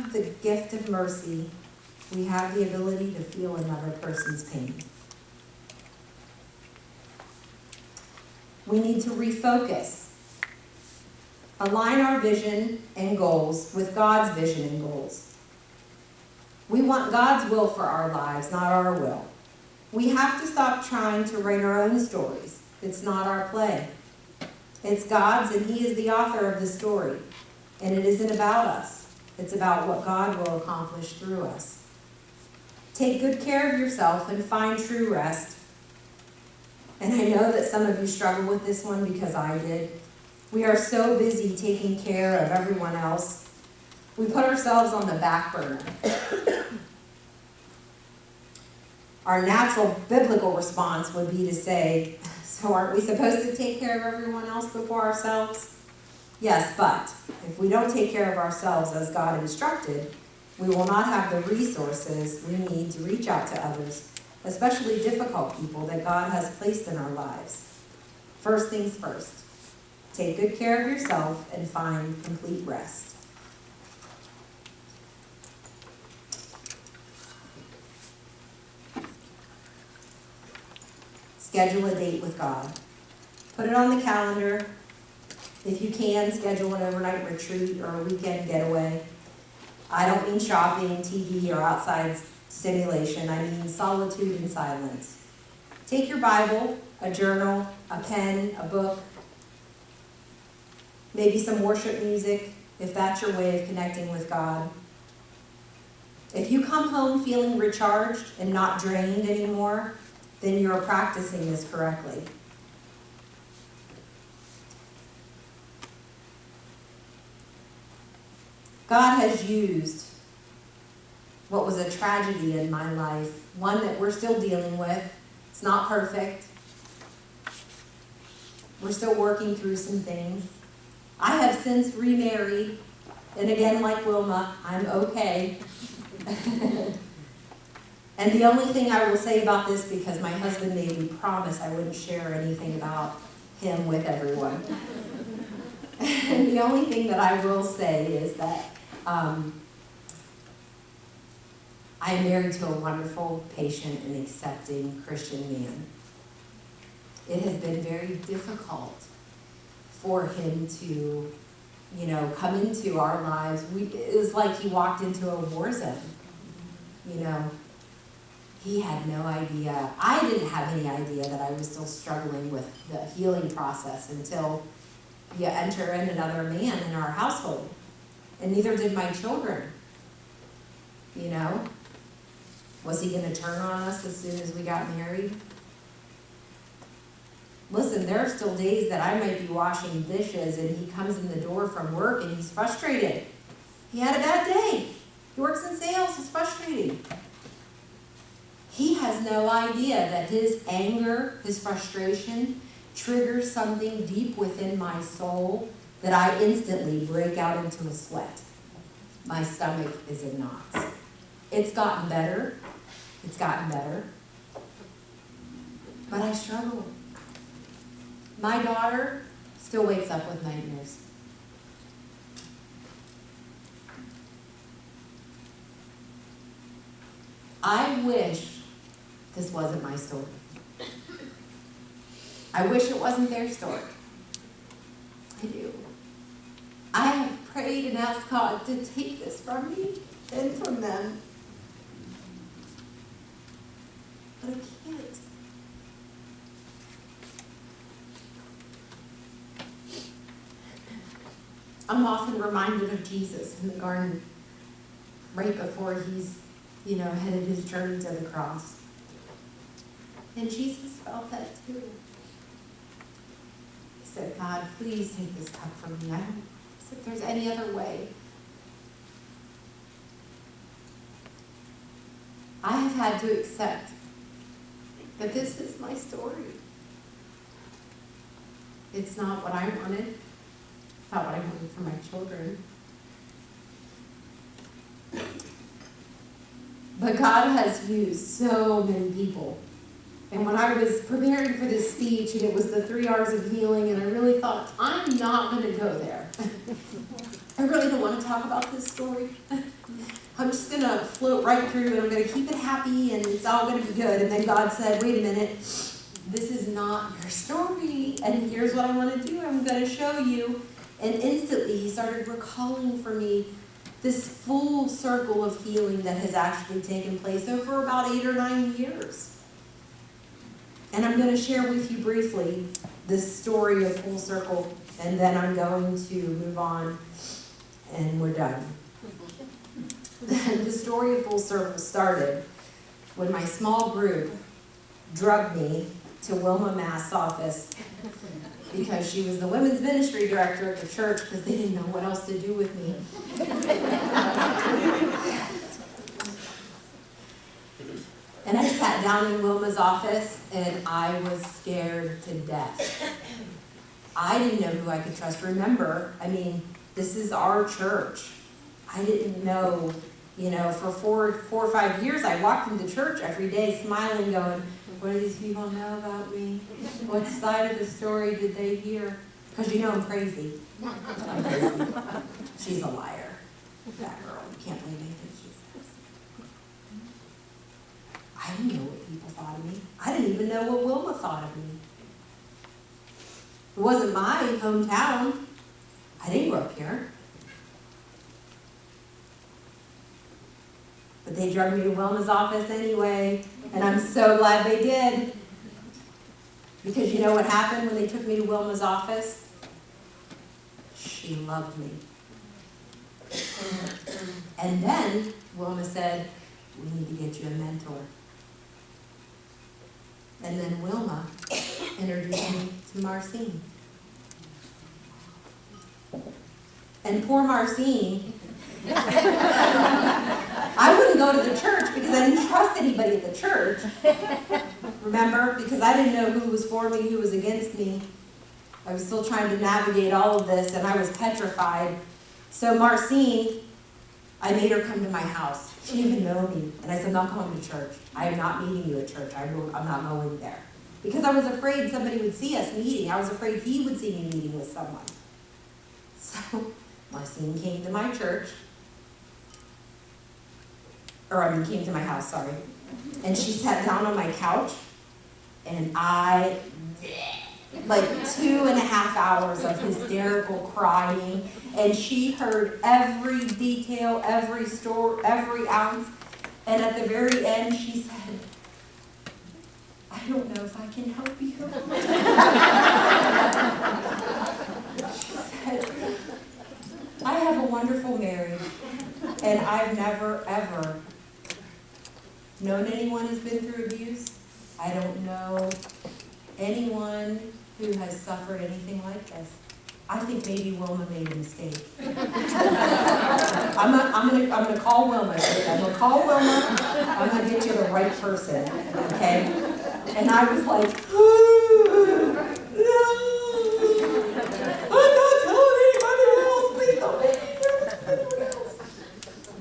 have the gift of mercy, we have the ability to feel another person's pain. We need to refocus. Align our vision and goals with God's vision and goals. We want God's will for our lives, not our will. We have to stop trying to write our own stories. It's not our play. It's God's, and He is the author of the story. And it isn't about us. It's about what God will accomplish through us. Take good care of yourself and find true rest. And I know that some of you struggle with this one because I did. We are so busy taking care of everyone else. We put ourselves on the back burner. Our natural biblical response would be to say, so aren't we supposed to take care of everyone else before ourselves? Yes, but if we don't take care of ourselves as God instructed, we will not have the resources we need to reach out to others, especially difficult people that God has placed in our lives. First things first, take good care of yourself and find complete rest. Schedule a date with God. Put it on the calendar. If you can, schedule an overnight retreat or a weekend getaway. I don't mean shopping, TV, or outside stimulation. I mean solitude and silence. Take your Bible, a journal, a pen, a book, maybe some worship music, if that's your way of connecting with God. If you come home feeling recharged and not drained anymore, then you're practicing this correctly. God has used what was a tragedy in my life, one that we're still dealing with. It's not perfect. We're still working through some things. I have since remarried, and again, like Wilma, I'm okay. And the only thing I will say about this, because my husband made me promise I wouldn't share anything about him with everyone. And the only thing that I will say is that I am married to a wonderful, patient, and accepting Christian man. It has been very difficult for him to, come into our lives. It was like he walked into a war zone, He had no idea. I didn't have any idea that I was still struggling with the healing process until you enter in another man in our household. And neither did my children. Was he going to turn on us as soon as we got married? Listen, there are still days that I might be washing dishes and he comes in the door from work and he's frustrated. He had a bad day. He works in sales. It's frustrating. He has no idea that his anger, his frustration, triggers something deep within my soul that I instantly break out into a sweat. My stomach is in knots. It's gotten better. It's gotten better. But I struggle. My daughter still wakes up with nightmares. I wish this wasn't my story. I wish it wasn't their story. I do. I have prayed and asked God to take this from me and from them. But I can't. I'm often reminded of Jesus in the garden right before he's, headed his journey to the cross. And Jesus felt that too. He said, God, please take this cup from me. I don't see if there's any other way. I have had to accept that this is my story. It's not what I wanted. It's not what I wanted for my children. But God has used so many people. And when I was preparing for this speech, and it was the 3 hours of healing, and I really thought, I'm not going to go there. I really don't want to talk about this story. I'm just going to float right through and I'm going to keep it happy and it's all going to be good. And then God said, wait a minute, this is not your story. And here's what I want to do. I'm going to show you. And instantly he started recalling for me this full circle of healing that has actually taken place over about 8 or 9 years. And I'm going to share with you briefly this story of full circle, and then I'm going to move on, and we're done. The story of full circle started when my small group drugged me to Wilma Mast's office because she was the women's ministry director at the church because they didn't know what else to do with me. And I sat down in Wilma's office, and I was scared to death. I didn't know who I could trust. Remember, I mean, this is our church. I didn't know, for four or 5 years, I walked into church every day smiling, going, what do these people know about me? What side of the story did they hear? Because I'm crazy. I'm crazy. She's a liar. That girl. You can't believe anything she says. I didn't know what people thought of me. I didn't even know what Wilma thought of me. It wasn't my hometown. I didn't grow up here. But they drugged me to Wilma's office anyway, and I'm so glad they did. Because you know what happened when they took me to Wilma's office? She loved me. And then Wilma said, we need to get you a mentor. And then Wilma introduced me to Marcine. And poor Marcine, I wouldn't go to the church because I didn't trust anybody at the church. Remember? Because I didn't know who was for me, who was against me. I was still trying to navigate all of this, and I was petrified. So Marcine, I made her come to my house. She didn't even know me. And I said, I'm not going to church. I am not meeting you at church. I'm not going there. Because I was afraid somebody would see us meeting. I was afraid he would see me meeting with someone. So Marcine came to my church. Came to my house, sorry. And she sat down on my couch. And like 2.5 hours of hysterical crying, and she heard every detail, every story, every ounce, and at the very end she said, I don't know if I can help you. She said, I have a wonderful marriage, and I've never, ever known anyone who's been through abuse. I don't know anyone who has suffered anything like this. I think maybe Wilma made a mistake. I'm gonna call Wilma. I'm gonna call Wilma. I'm gonna get you the right person, okay? And I was like, no, I'm not telling anybody else. Please don't make me tell anyone else.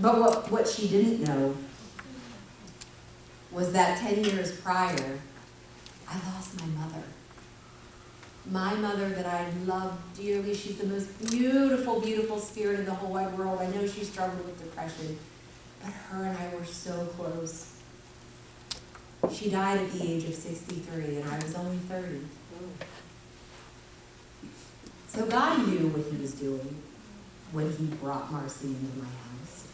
But what she didn't know was that 10 years prior, I lost my mother. My mother that I love dearly. She's the most beautiful, beautiful spirit in the whole wide world. I know she struggled with depression, but her and I were so close. She died at the age of 63, and I was only 30. So God knew what he was doing when he brought Marcy into my house.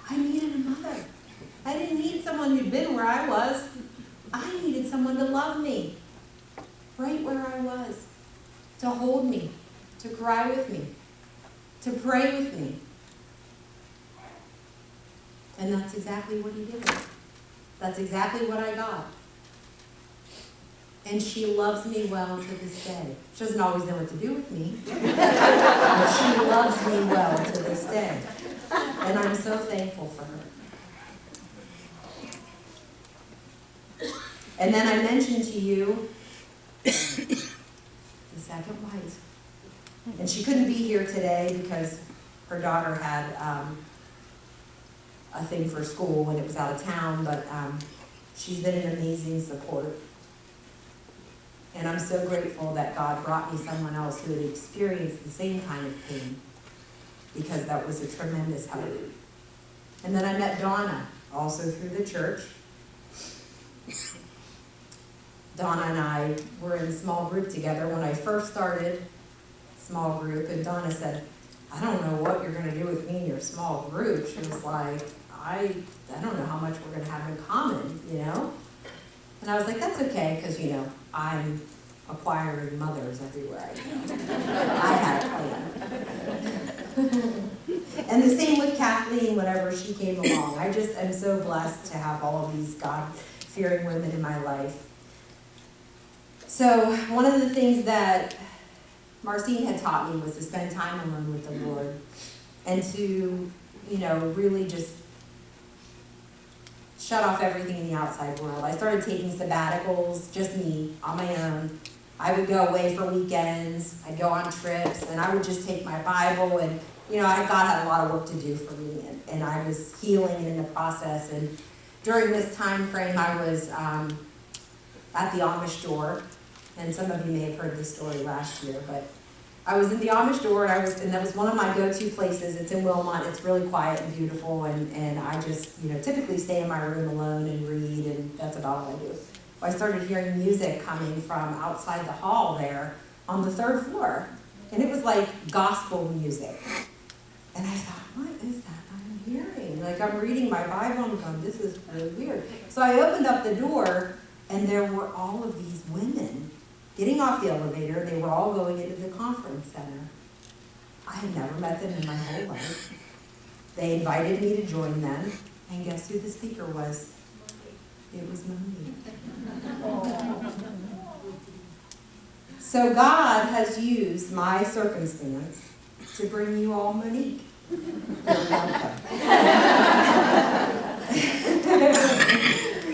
I needed a mother. I didn't need someone who'd been where I was. I needed someone to love me. Right where I was, to hold me, to cry with me, to pray with me. And that's exactly what he did. That's exactly what I got. And she loves me well to this day. She doesn't always know what to do with me, but she loves me well to this day. And I'm so thankful for her. And then I mentioned to you the second wife. And she couldn't be here today because her daughter had a thing for school when it was out of town, but she's been an amazing support. And I'm so grateful that God brought me someone else who had experienced the same kind of pain. because that was a tremendous help. And then I met Donna, also through the church. Donna and I were in a small group together when I first started small group, and Donna said, I don't know what you're going to do with me in your small group. She was like, I don't know how much we're going to have in common, you know? And I was like, that's okay, because, you know, I'm acquiring mothers everywhere I go. I had a plan. And the same with Kathleen, whenever she came along. I just am so blessed to have all of these God-fearing women in my life. So one of the things that Marcine had taught me was to spend time alone with the Lord and to, you know, really just shut off everything in the outside world. I started taking sabbaticals, just me, on my own. I would go away for weekends, I'd go on trips, and I would just take my Bible, and, you know, God had a lot of work to do for me, and I was healing in the process. And during this time frame, I was at the Amish door, and some of you may have heard this story last year, but I was in the Amish door, and that was one of my go-to places. It's in Wilmot. It's really quiet and beautiful, and I just, you know, typically stay in my room alone and read, and that's about all I do. Well, I started hearing music coming from outside the hall there on the 3rd floor, and it was like gospel music. And I thought, what is that I'm hearing? Like, I'm reading my Bible, and I'm going, this is really weird. So I opened up the door, and there were all of these women getting off the elevator. They were all going into the conference center. I had never met them in my whole life. They invited me to join them, and guess who the speaker was? It was Monique. So God has used my circumstance to bring you all Monique. You're welcome.